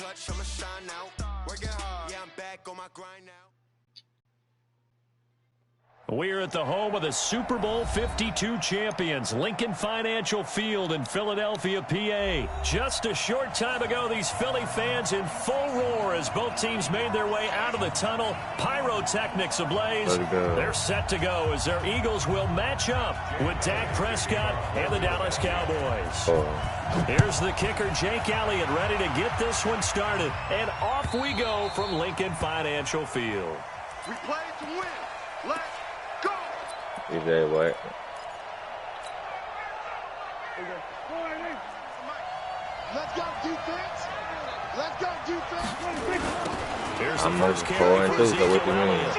clutch, I'ma shine out. Working hard, yeah, I'm back on my grind now. We're at the home of the Super Bowl 52 champions, Lincoln Financial Field in Philadelphia, PA. Just a short time ago, these Philly fans in full roar as both teams made their way out of the tunnel. Pyrotechnics ablaze. They're set to go as their Eagles will match up with Dak Prescott and the Dallas Cowboys. Here's the kicker, Jake Elliott, ready to get this one started. And off we go from Lincoln Financial Field. We play to win. Let's go! He's there, what? Let's go, defense! Let's go, defense! Here's the first carry for Ezekiel Elliott.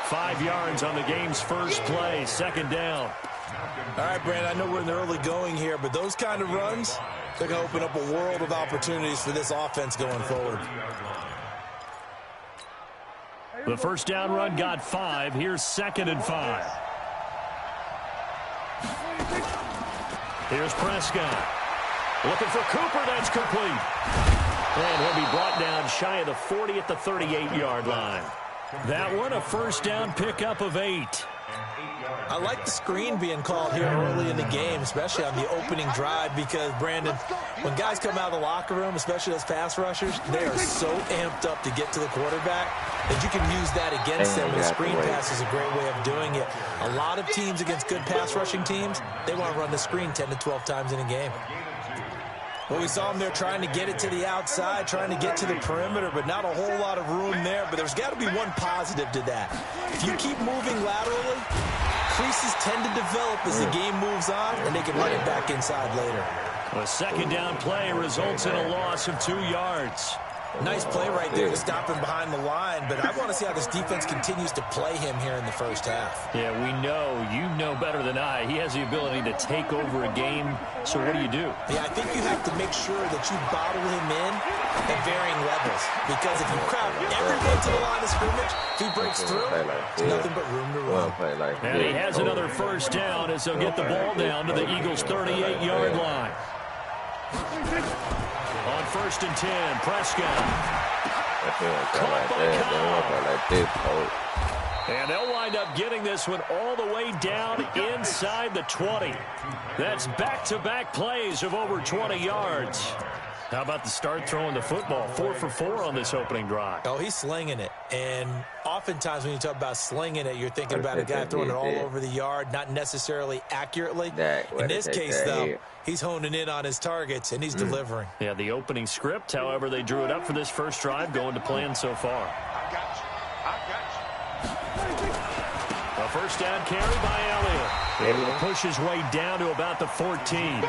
5 yards on the game's first play, second down. All right, Brandon, I know we're in the early going here, but those kind of runs, they're going to open up a world of opportunities for this offense going forward. The first down run got 5. Here's 2nd and 5. Here's Prescott. Looking for Cooper. That's complete. And he'll be brought down shy of the 40 at the 38-yard line. That one, a first down pickup of 8. I like the screen being called here early in the game, especially on the opening drive, because, Brandon, when guys come out of the locker room, especially those pass rushers, they are so amped up to get to the quarterback that you can use that against them, and the screen pass is a great way of doing it. A lot of teams against good pass rushing teams, they want to run the screen 10 to 12 times in a game. Well, we saw them there trying to get it to the outside, trying to get to the perimeter, but not a whole lot of room there. But there's got to be one positive to that. If you keep moving laterally, creases tend to develop as the game moves on, and they can run it back inside later. A second down play results in a loss of 2 yards. Nice play right there to stop him behind the line, but I want to see how this defense continues to play him here in the first half. Yeah, we know. You know better than I. He has the ability to take over a game, so what do you do? Yeah, I think you have to make sure that you bottle him in at varying levels, because if you crowd everyone to the line of scrimmage, if he breaks through, it's nothing but room to run. And he has another first down as they'll get the ball down to the Eagles' 38-yard line. On 1st and 10, Prescott. And they'll wind up getting this one all the way down inside the 20. That's back-to-back plays of over 20 yards. How about the start throwing the football? 4 for 4 on this opening drive. Oh, he's slinging it. And oftentimes when you talk about slinging it, you're thinking about a guy throwing it all over the yard, not necessarily accurately. In this case, though, he's honing in on his targets, and he's delivering. Yeah, the opening script, however, they drew it up for this first drive, going to plan so far. I got you. A first down carry by Elliott. Able to push his way down to about the 14.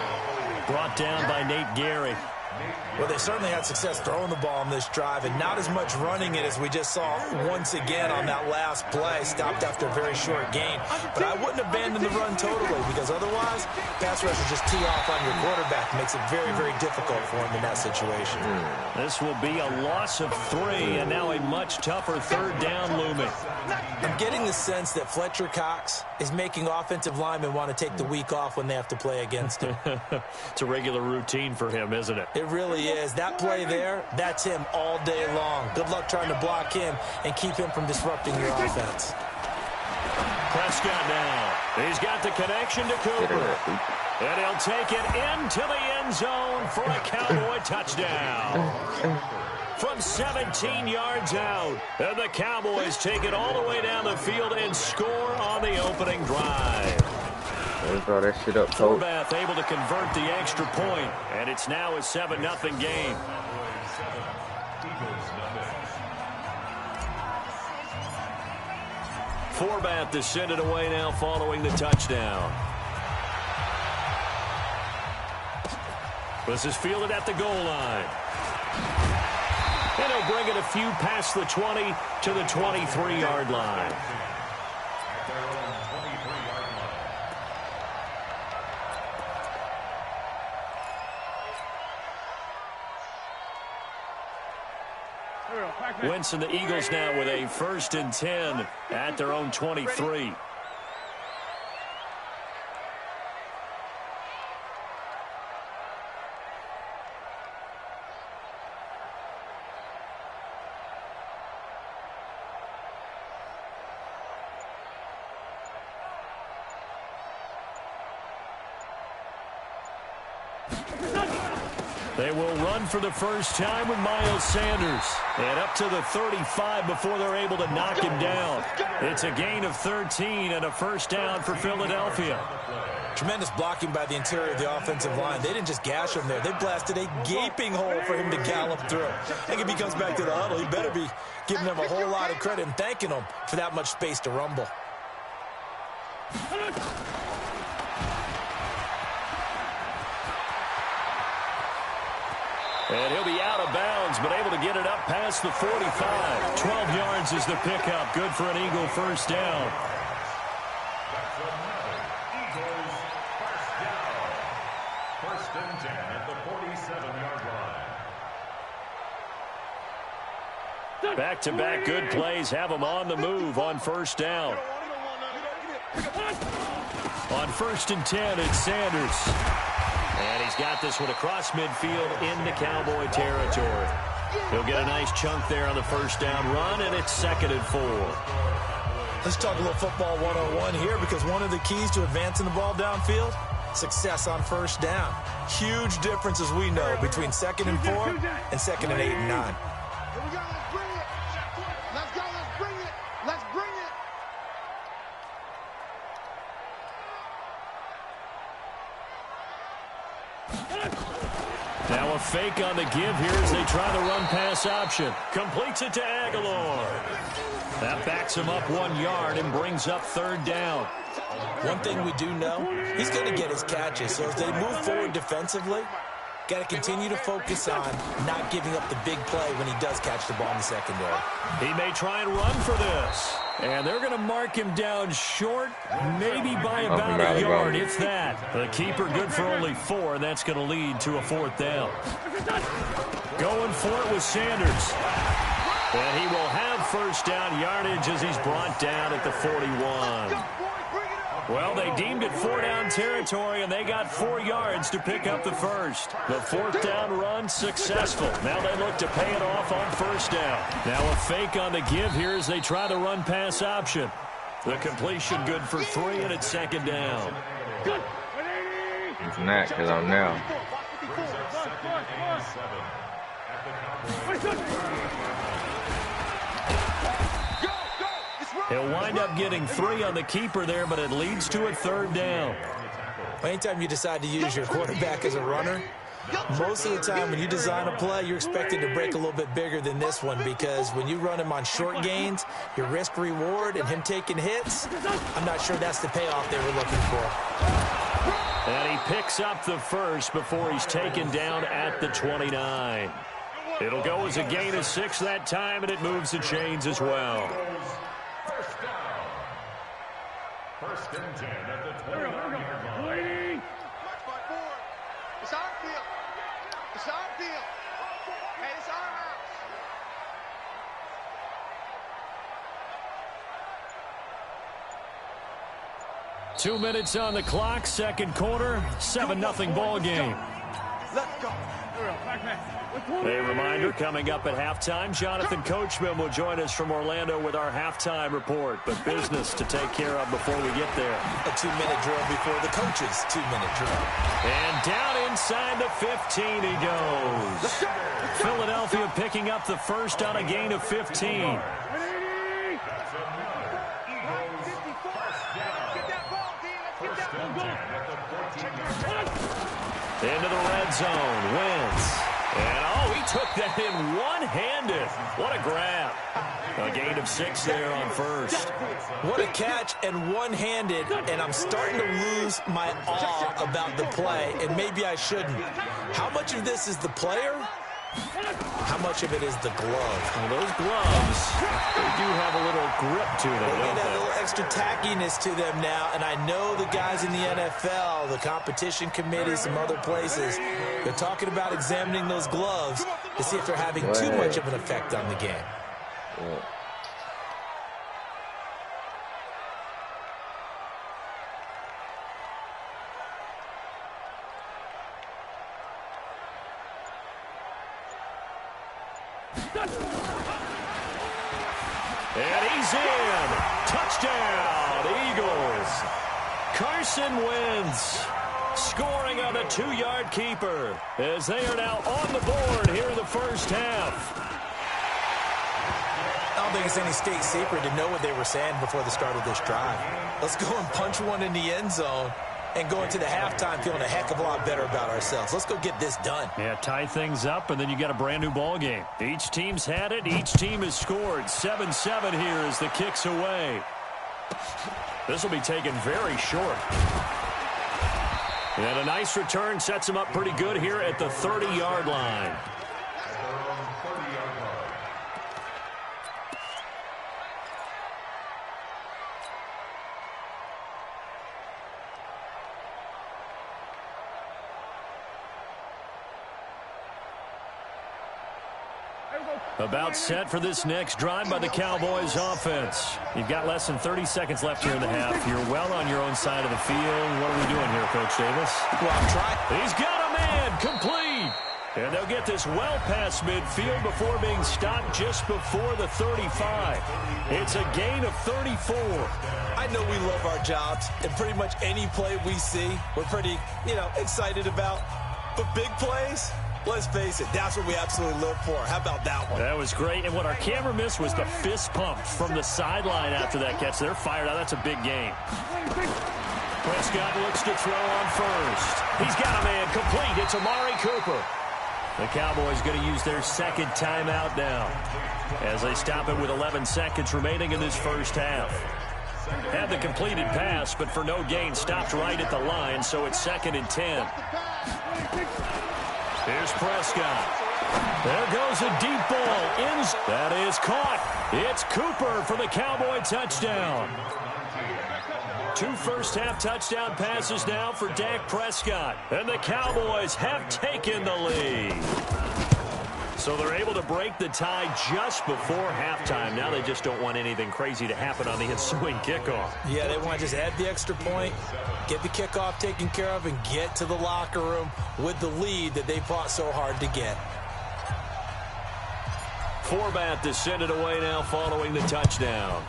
Brought down by Nate Gary. Well, they certainly had success throwing the ball on this drive, and not as much running it as we just saw once again on that last play. Stopped after a very short gain. But I wouldn't abandon the run totally, because otherwise, pass rushers just tee off on your quarterback. It makes it very, very difficult for him in that situation. This will be a loss of 3, and now a much tougher third down looming. I'm getting the sense that Fletcher Cox is making offensive linemen want to take the week off when they have to play against him. It's a regular routine for him, isn't it? It really is. That play there, that's him all day long. Good luck trying to block him and keep him from disrupting your offense. Prescott now. He's got the connection to Cooper. And he'll take it into the end zone for a Cowboy touchdown. From 17 yards out. And the Cowboys take it all the way down the field and score on the opening drive. That shit up, Forbath able to convert the extra point, and it's now a 7-0 game. Forbath to send it away now following the touchdown. This is fielded at the goal line. And he'll bring it a few past the 20 to the 23-yard line. Wentz and the Eagles now with a 1st and 10 at their own 23. They will run for the first time with Miles Sanders. And up to the 35 before they're able to knock him down. It's a gain of 13 and a first down for Philadelphia. Tremendous blocking by the interior of the offensive line. They didn't just gash him there. They blasted a gaping hole for him to gallop through. I think if he comes back to the huddle, he better be giving them a whole lot of credit and thanking them for that much space to rumble. And he'll be out of bounds, but able to get it up past the 45. 12 yards is the pickup. Good for an Eagle first down. First and 10 at the 47-yard line. Back-to-back good plays have them on the move on first down. On first and 10, it's Sanders. And he's got this one across midfield into Cowboy territory. He'll get a nice chunk there on the first down run, and it's 2nd and 4. Let's talk a little football 101 here, because one of the keys to advancing the ball downfield, success on first down. Huge difference, as we know, between 2nd and 4 and 2nd and 8 and 9. Here we go. Let's bring it. Let's go. Let's bring it. Let's bring it. Now a fake on the give here as they try the run-pass option. Completes it to Aguilar. That backs him up 1 yard and brings up 3rd down. One thing we do know, he's going to get his catches. So as they move forward defensively, got to continue to focus on not giving up the big play when he does catch the ball in the secondary. He may try and run for this. And they're going to mark him down short, maybe by about a yard, if that. The keeper good for only 4, and that's going to lead to a 4th down. Going for it with Sanders. And he will have first down yardage as he's brought down at the 41. Well, they deemed it 4 down territory, and they got 4 yards to pick up the first. The 4th down run successful. Now they look to pay it off on first down. Now a fake on the give here as they try the run-pass option. The completion good for 3, and it's 2nd down. It's not, because I'm now. He'll wind up getting 3 on the keeper there, but it leads to a 3rd down. Anytime you decide to use your quarterback as a runner, most of the time when you design a play, you're expected to break a little bit bigger than this one, because when you run him on short gains, your risk-reward and him taking hits, I'm not sure that's the payoff they were looking for. And he picks up the first before he's taken down at the 29. It'll go as a gain of 6 that time, and it moves the chains as well. First and 10 at the 29-yard line. It's our field. It's our field. Hey, it's our house. 2 minutes on the clock, 2nd quarter, 7-0 ball game. Let's go. A reminder, coming up at halftime, Jonathan Coachman will join us from Orlando with our halftime report. But business to take care of before we get there. A 2-minute drill before the coach's 2-minute drill. And down inside the 15 he goes. Philadelphia picking up the first on a gain of 15. Into the red zone, Wentz. And, he took that in one-handed. What a grab. A gain of 6 there on first. What a catch and one-handed, and I'm starting to lose my awe about the play, and maybe I shouldn't. How much of this is the player? How much of it is the glove? Well, those gloves, they do have a little grip to them, They don't got a they? little extra tackiness to them now, and I know the guys in the NFL, the competition committee, some other places, they're talking about examining those gloves to see if they're having too much of an effect on the game. Yeah. And he's in. Touchdown, Eagles. Carson Wentz. scoring on the 2-yard keeper, as they are now on the board here in the first half. I don't think it's any state secret to know what they were saying before the start of this drive. Let's go and punch one in the end zone and go into the halftime feeling a heck of a lot better about ourselves. Let's go get this done. Yeah, tie things up, and then you got a brand new ball game. Each team's had it. Each team has scored. 7-7 here as the kick's away. This will be taken very short. And a nice return sets them up pretty good here at the 30-yard line. About set for this next drive by the Cowboys offense. You've got less than 30 seconds left here in the half. You're well on your own side of the field. What are we doing here, Coach Davis? Well, I'm trying. He's got a man complete. And they'll get this well past midfield before being stopped just before the 35. It's a gain of 34. I know we love our jobs, and pretty much any play we see, we're pretty, excited about. But big plays, let's face it, that's what we absolutely live for. How about that one? That was great. And what our camera missed was the fist pump from the sideline after that catch. They're fired out. That's a big game. Prescott looks to throw on first. He's got a man complete. It's Amari Cooper. The Cowboys going to use their second timeout now as they stop it with 11 seconds remaining in this first half. Had the completed pass, but for no gain, stopped right at the line, so it's 2nd and 10. Here's Prescott. There goes a deep ball. That is caught. It's Cooper for the Cowboy touchdown. 2 first-half touchdown passes now for Dak Prescott. And the Cowboys have taken the lead. So they're able to break the tie just before halftime. Now they just don't want anything crazy to happen on the ensuing kickoff. Yeah, they want to just add the extra point, get the kickoff taken care of, and get to the locker room with the lead that they fought so hard to get. Forbath to send it away now following the touchdown.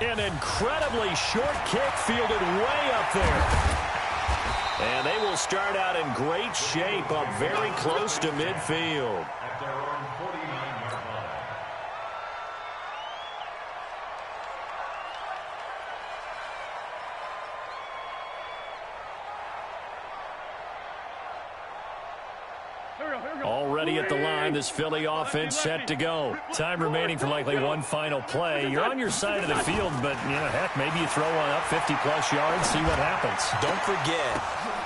An incredibly short kick fielded way up there. And they will start out in great shape, up very close to midfield. At their own 49-yard line. Already at the line, this Philly offense set to go. Time remaining for likely one final play. You're on your side of the field, but, heck, maybe you throw one up 50-plus yards, see what happens. Don't forget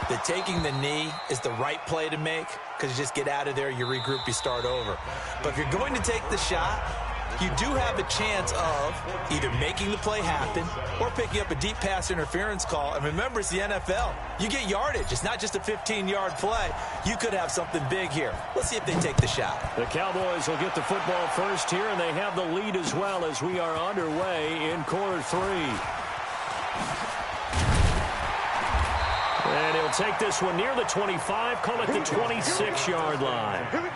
that taking the knee is the right play to make because you just get out of there, you regroup, you start over. But if you're going to take the shot, you do have a chance of either making the play happen or picking up a deep pass interference call. And remember, it's the NFL. You get yardage. It's not just a 15-yard play. You could have something big here. Let's see if they take the shot. The Cowboys will get the football first here, and they have the lead as well as we are underway in quarter 3. And he'll take this one near the 25, call it the 26-yard line. At their own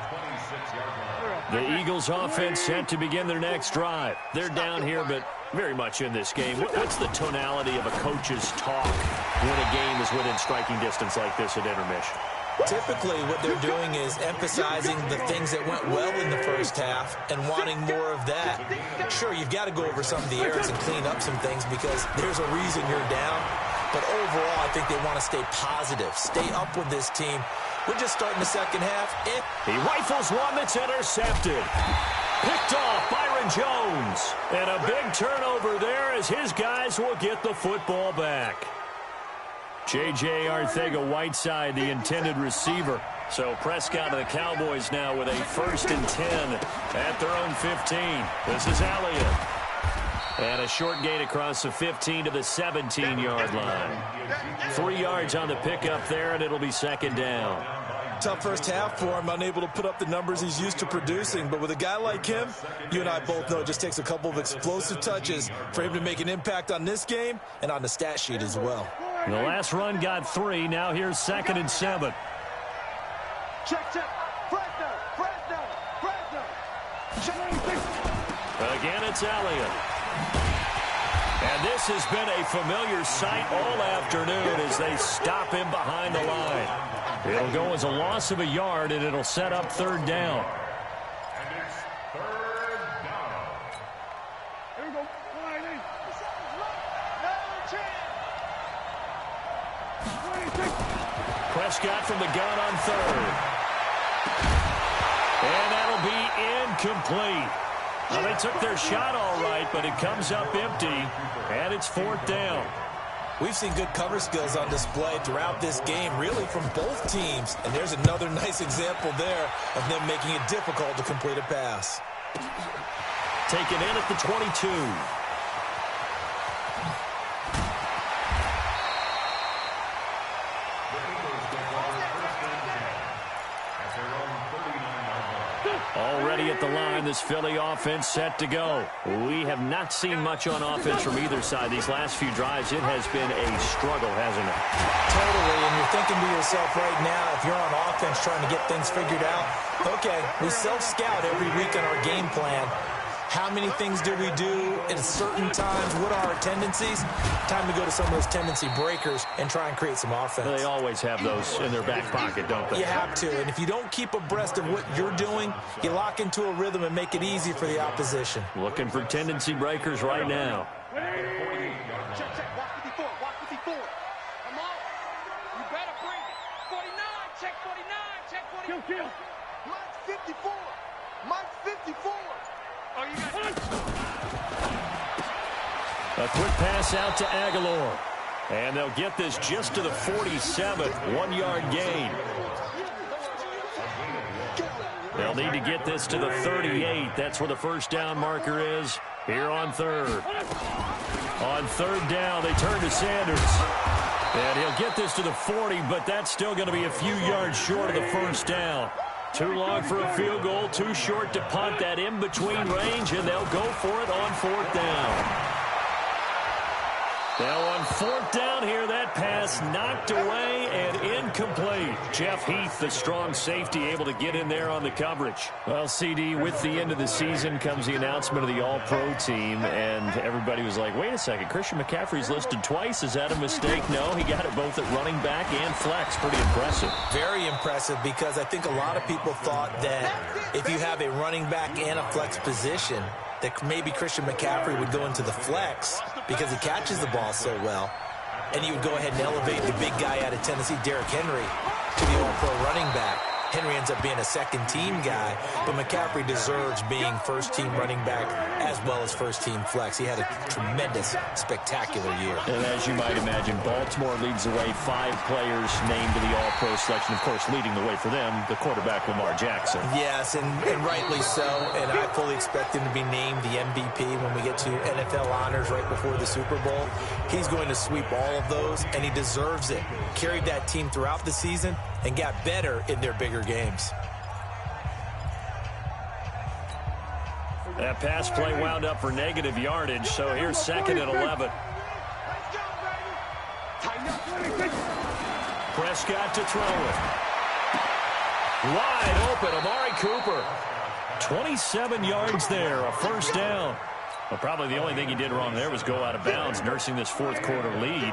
26-yard line. The Eagles offense set to begin their next drive. They're down here, but very much in this game. What's the tonality of a coach's talk when a game is within striking distance like this at intermission? Typically, what they're doing is emphasizing the things that went well in the first half and wanting more of that. Sure, you've got to go over some of the errors and clean up some things because there's a reason you're down. But overall, I think they want to stay positive, stay up with this team. We're just starting the second half. He rifles one that's intercepted. Picked off Byron Jones. And a big turnover there as his guys will get the football back. J.J. Arcega-Whiteside, the intended receiver. So Prescott of the Cowboys now with a 1st and 10 at their own 15. This is Elliott. And a short gain across the 15 to the 17-yard line. 3 yards on the pickup there, and it'll be 2nd down. Tough first half for him, unable to put up the numbers he's used to producing. But with a guy like him, you and I both know it just takes a couple of explosive touches for him to make an impact on this game and on the stat sheet as well. The last run got 3. Now here's 2nd and 7. Check. Fresno. Again, it's Elliott. And this has been a familiar sight all afternoon as they stop him behind the line. It'll go as a loss of a yard, and it'll set up third down. And it's third down. Here we go. Prescott from the gun on third. And that'll be incomplete. Well, they took their shot all right, but it comes up empty, and it's fourth down. We've seen good cover skills on display throughout this game, really from both teams. And there's another nice example there of them making it difficult to complete a pass. Taken in at the 22. Already at the line, this Philly offense set to go. We have not seen much on offense from either side. These last few drives, it has been a struggle, hasn't it? Totally, and you're thinking to yourself right now, if you're on offense trying to get things figured out, okay, we self-scout every week on our game plan. How many things do we do at certain times? What are our tendencies? Time to go to some of those tendency breakers and try and create some offense. They always have those in their back pocket, don't they? You have to, and if you don't keep abreast of what you're doing, you lock into a rhythm and make it easy for the opposition. Looking for tendency breakers right now. Check, check. Walk 54. Walk 54. Come on. You better bring it. 49. Check 49. Check 49. Mike's 54. Mike's 54. Oh, you got it. A quick pass out to Aguilar. And they'll get this just to the 47, 1-yard gain. They'll need to get this to the 38. That's where the first down marker is here on third. On third down, they turn to Sanders. And he'll get this to the 40, but that's still going to be a few yards short of the first down. Too long for a field goal, too short to punt that in-between range, and they'll go for it on fourth down. Now on fourth down here, that pass knocked away and incomplete. Jeff Heath, the strong safety, able to get in there on the coverage. Well, CD, with the end of the season comes the announcement of the All-Pro team, and everybody was like, wait a second, Christian McCaffrey's listed twice. Is that a mistake? No, he got it both at running back and flex. Pretty impressive. Very impressive, because I think a lot of people thought that if you have a running back and a flex position, that maybe Christian McCaffrey would go into the flex because he catches the ball so well, and he would go ahead and elevate the big guy out of Tennessee, Derrick Henry, to the All-Pro running back. Henry ends up being a second-team guy, but McCaffrey deserves being first-team running back as well as first-team flex. He had a tremendous, spectacular year. And as you might imagine, Baltimore leads the way. 5 players named to the All-Pro selection. Of course, leading the way for them, the quarterback Lamar Jackson. Yes, and rightly so. And I fully expect him to be named the MVP when we get to NFL honors right before the Super Bowl. He's going to sweep all of those, and he deserves it. Carried that team throughout the season and got better in their bigger games. That pass play wound up for negative yardage, so here's second and 11. Prescott to throw it. Wide open, Amari Cooper. 27 yards there, a first down. Well, probably the only thing he did wrong there was go out of bounds, nursing this fourth quarter lead.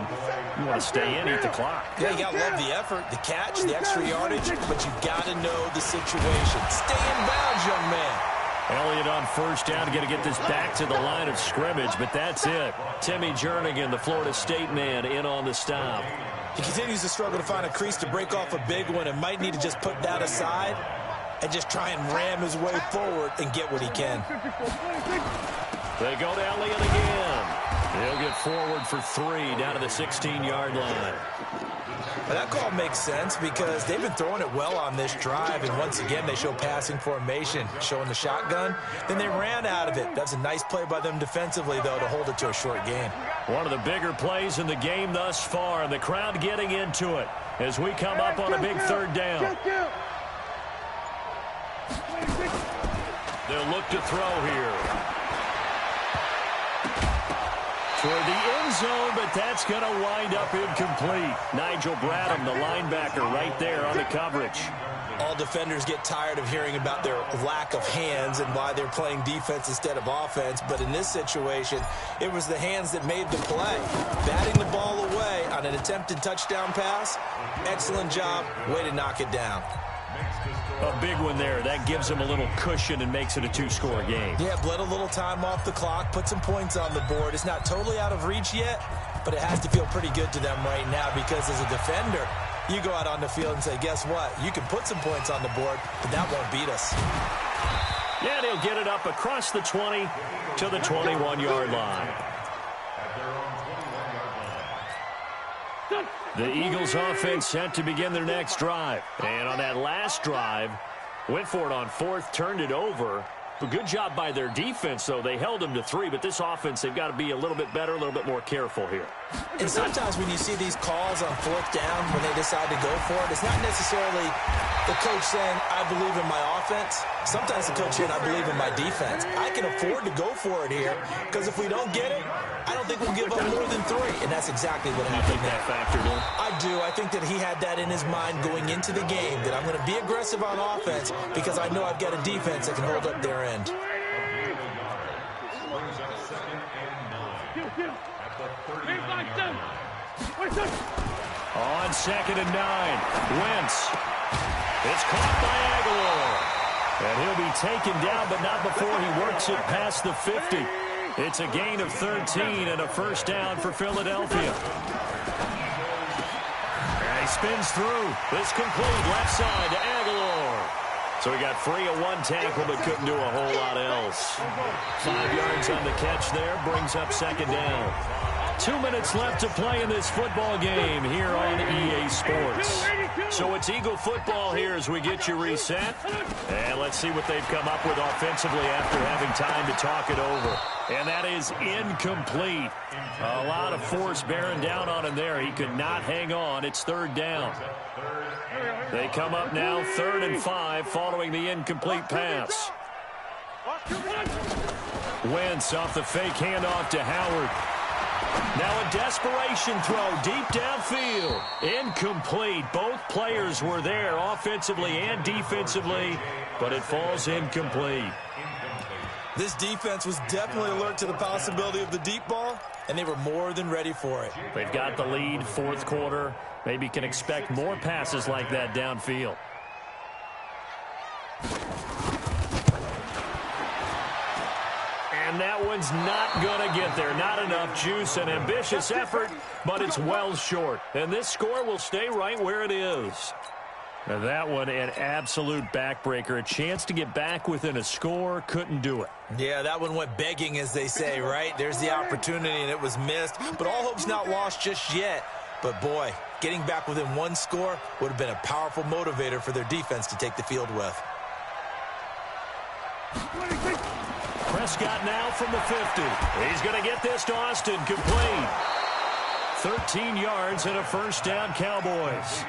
You want to stay in, eat the clock. Yeah, you got to love the effort, the catch, the extra yardage, but you got to know the situation. Stay in bounds, young man. Elliott on first down, going to get this back to the line of scrimmage, but that's it. Timmy Jernigan, the Florida State man, in on the stop. He continues to struggle to find a crease to break off a big one and might need to just put that aside and just try and ram his way forward and get what he can. They go to Elliott again. He'll get forward for 3 down to the 16-yard line. Now that call makes sense because they've been throwing it well on this drive, and once again they show passing formation, showing the shotgun. Then they ran out of it. That's a nice play by them defensively, though, to hold it to a short gain. One of the bigger plays in the game thus far, and the crowd getting into it as we come up on a big third down. They'll look to throw here. Toward the end zone, but that's going to wind up incomplete. Nigel Bradham, the linebacker, right there on the coverage. All defenders get tired of hearing about their lack of hands and why they're playing defense instead of offense. But in this situation, it was the hands that made the play. Batting the ball away on an attempted touchdown pass, excellent job. Way to knock it down. A big one there. That gives them a little cushion and makes it a two-score game. Yeah, bled a little time off the clock, put some points on the board. It's not totally out of reach yet, but it has to feel pretty good to them right now because as a defender, you go out on the field and say, guess what? You can put some points on the board, but that won't beat us. Yeah, they'll get it up across the 20 to the 21-yard line. The Eagles offense set to begin their next drive. And on that last drive, went for it on fourth, turned it over. A good job by their defense, though. They held them to 3, but this offense, they've got to be a little bit better, a little bit more careful here. And sometimes when you see these calls on fourth down, when they decide to go for it, it's not necessarily the coach saying, I believe in my offense. Sometimes the coach saying, I believe in my defense. I can afford to go for it here because if we don't get it, I don't think we'll give up more than 3. And that's exactly what happened there. That factored in? I do. I think that he had that in his mind going into the game, that I'm going to be aggressive on offense because I know I've got a defense that can hold up their end. On 2nd and 9, Wentz. It's caught by Aguilar. And he'll be taken down, but not before he works it past the 50. It's a gain of 13 and a first down for Philadelphia. And he spins through. It's complete left side to Aguilar. So he got free of one tackle, but couldn't do a whole lot else. 5 yards on the catch there, brings up 2nd down. 2 minutes left to play in this football game here on EA Sports. So it's Eagle football here as we get you reset. And let's see what they've come up with offensively after having time to talk it over. And that is incomplete. A lot of force bearing down on him there. He could not hang on. It's 3rd down. They come up now 3rd and 5 following the incomplete pass. Wentz off the fake handoff to Howard. Now a desperation throw deep downfield. Incomplete. Both players were there offensively and defensively, but it falls incomplete. This defense was definitely alert to the possibility of the deep ball, and they were more than ready for it. They've got the lead, 4th quarter. Maybe can expect more passes like that downfield. And that one's not going to get there. Not enough juice. An ambitious effort, but it's well short. And this score will stay right where it is. And that one, an absolute backbreaker. A chance to get back within a score, couldn't do it. Yeah, that one went begging, as they say, right? There's the opportunity, and it was missed. But all hope's not lost just yet. But, boy, getting back within one score would have been a powerful motivator for their defense to take the field with. Prescott now from the 50. He's going to get this to Austin, complete. 13 yards and a first down, Cowboys.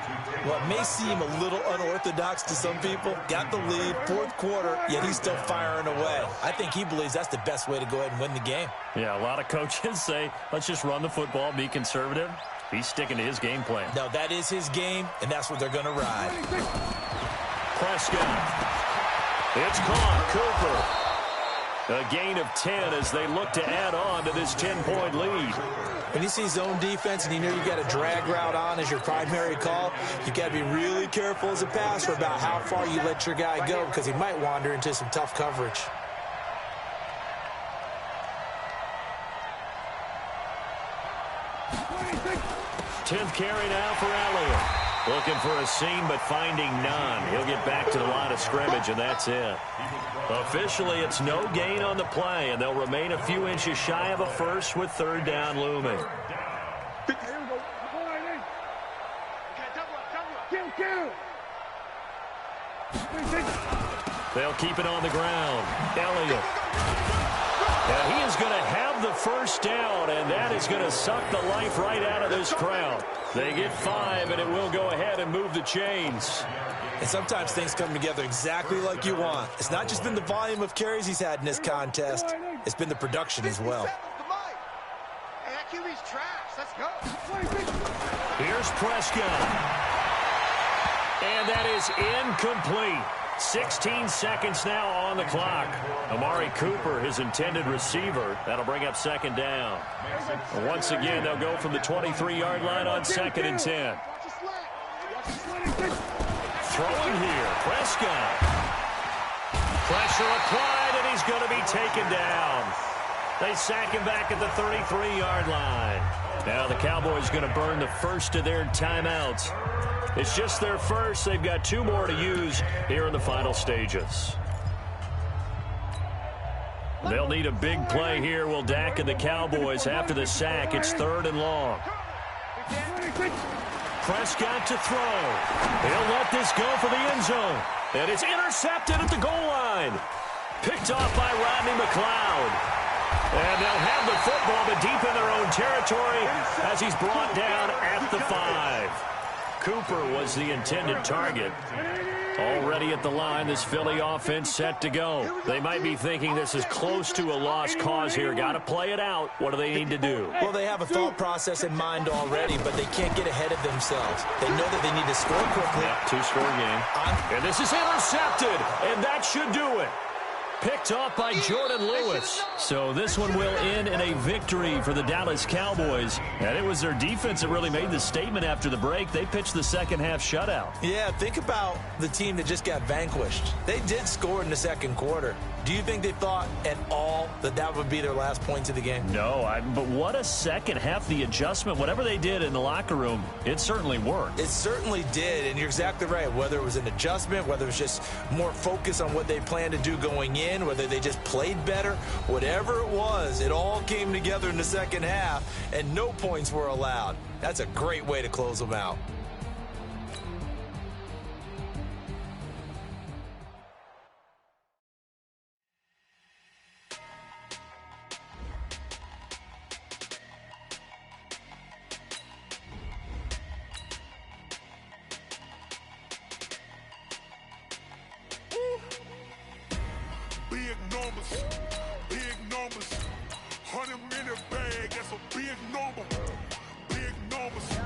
Well, it may seem a little unorthodox to some people. Got the lead, 4th quarter, yet he's still firing away. I think he believes that's the best way to go ahead and win the game. Yeah, a lot of coaches say, let's just run the football, be conservative. He's sticking to his game plan. No, that is his game, and that's what they're going to ride. Prescott. It's caught. Cooper. A gain of 10 as they look to add on to this 10-point lead. When you see zone defense and you know you got a drag route on as your primary call, you got to be really careful as a passer about how far you let your guy go because he might wander into some tough coverage. Tenth carry now for Elliott. Looking for a seam, but finding none. He'll get back to the line of scrimmage, and that's it. Officially, it's no gain on the play, and they'll remain a few inches shy of a first with 3rd down looming. They'll keep it on the ground. Elliott. And he is going to have the first down, and that is going to suck the life right out of this crowd. They get 5, and it will go ahead and move the chains. And sometimes things come together exactly like you want. It's not just been the volume of carries he's had in this contest. It's been the production as well. QB's trash. Let's go. Here's Prescott. And that is incomplete. 16 seconds now on the clock. Amari Cooper, his intended receiver. That'll bring up second down. Once again, they'll go from the 23-yard line on 2nd and 10. Throwing here, Prescott. Pressure applied, and he's going to be taken down. They sack him back at the 33-yard line. Now the Cowboys going to burn the first of their timeouts. It's just their first. They've got 2 more to use here in the final stages. They'll need a big play here, will Dak and the Cowboys. After the sack, it's 3rd and long. Prescott to throw. He'll let this go for the end zone. And it's intercepted at the goal line. Picked off by Rodney McLeod. And they'll have the football, but deep in their own territory as he's brought down at the 5. Cooper was the intended target. Already at the line, this Philly offense set to go. They might be thinking this is close to a lost cause here. Got to play it out. What do they need to do? Well, they have a thought process in mind already, but they can't get ahead of themselves. They know that they need to score quickly. Yeah, 2-score game. And this is intercepted, and that should do it. Picked off by Jordan Lewis. So this one will end in a victory for the Dallas Cowboys. And it was their defense that really made the statement after the break. They pitched the second-half shutout. Yeah, think about the team that just got vanquished. They did score in the second quarter. Do you think they thought at all that that would be their last points of the game? No, but what a second half. The adjustment, whatever they did in the locker room, it certainly worked. It certainly did, and you're exactly right. Whether it was an adjustment, whether it was just more focus on what they planned to do going in, whether they just played better, whatever it was, it all came together in the second half, and no points were allowed. That's a great way to close them out. Big numbers, 100 in a bag, that's a big number. Big numbers.